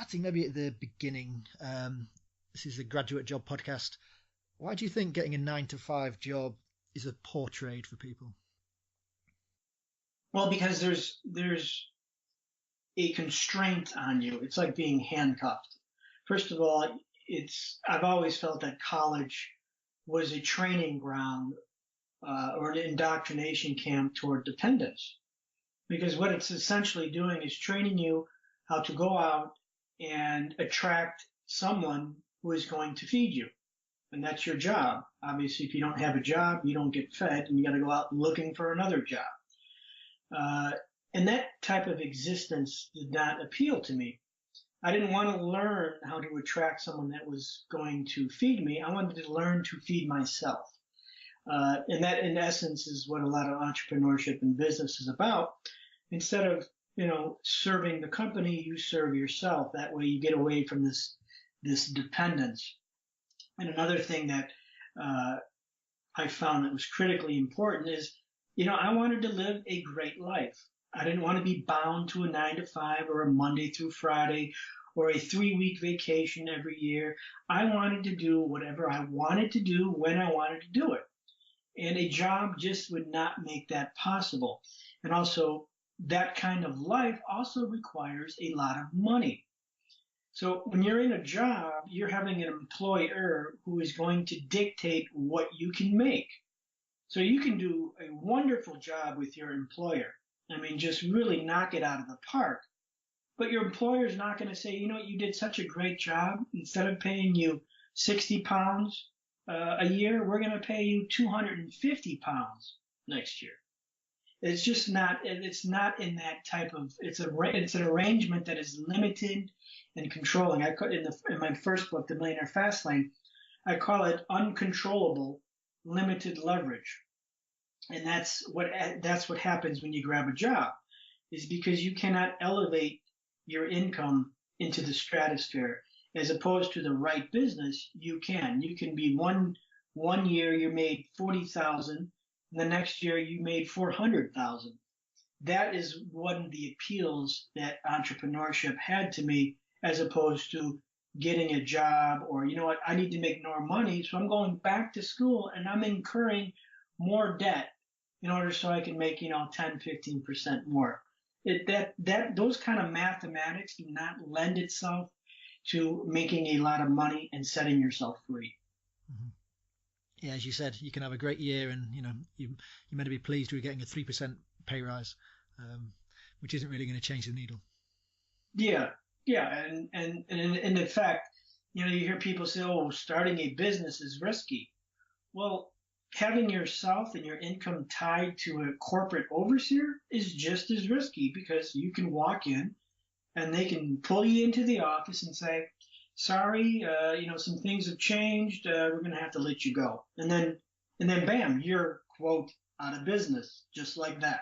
starting maybe at the beginning, this is a graduate job podcast. Why do you think getting a 9-to-5 job is a poor trade for people? Well, because there's a constraint on you. It's like being handcuffed. First of all, I've always felt that college was a training ground or an indoctrination camp toward dependence. Because what it's essentially doing is training you how to go out and attract someone who is going to feed you. And that's your job. Obviously, if you don't have a job, you don't get fed, and you got to go out looking for another job. And that type of existence did not appeal to me. I didn't want to learn how to attract someone that was going to feed me. I wanted to learn to feed myself. And that, in essence, is what a lot of entrepreneurship and business is about. Instead of, serving the company, you serve yourself. That way you get away from this dependence. And another thing that I found that was critically important is, I wanted to live a great life. I didn't want to be bound to a 9-to-5 or a Monday through Friday or a 3-week vacation every year. I wanted to do whatever I wanted to do when I wanted to do it. And a job just would not make that possible. And also, that kind of life also requires a lot of money. So when you're in a job, you're having an employer who is going to dictate what you can make. So you can do a wonderful job with your employer. I mean, just really knock it out of the park. But your employer is not going to say, you did such a great job. Instead of paying you 60 pounds a year, we're going to pay you 250 pounds next year. It's just not, it's not in that type of, it's an arrangement that is limited and controlling. In my first book, The Millionaire Fastlane, I call it uncontrollable limited leverage. And that's what happens when you grab a job, is because you cannot elevate your income into the stratosphere. As opposed to the right business, you can. You can be one year you made 40,000, the next year you made 400,000. That is one of the appeals that entrepreneurship had to me, as opposed to getting a job or, I need to make more money, so I'm going back to school and I'm incurring more debt in order so I can make, 10, 15% more. Those kind of mathematics do not lend itself to making a lot of money and setting yourself free. Mm-hmm. Yeah, as you said, you can have a great year, and you meant to be pleased with getting a 3% pay rise, which isn't really going to change the needle. Yeah, and in fact, you hear people say, "Oh, starting a business is risky." Well, having yourself and your income tied to a corporate overseer is just as risky, because you can walk in and they can pull you into the office and say, sorry, some things have changed. We're going to have to let you go. And then bam, you're, quote, out of business, just like that.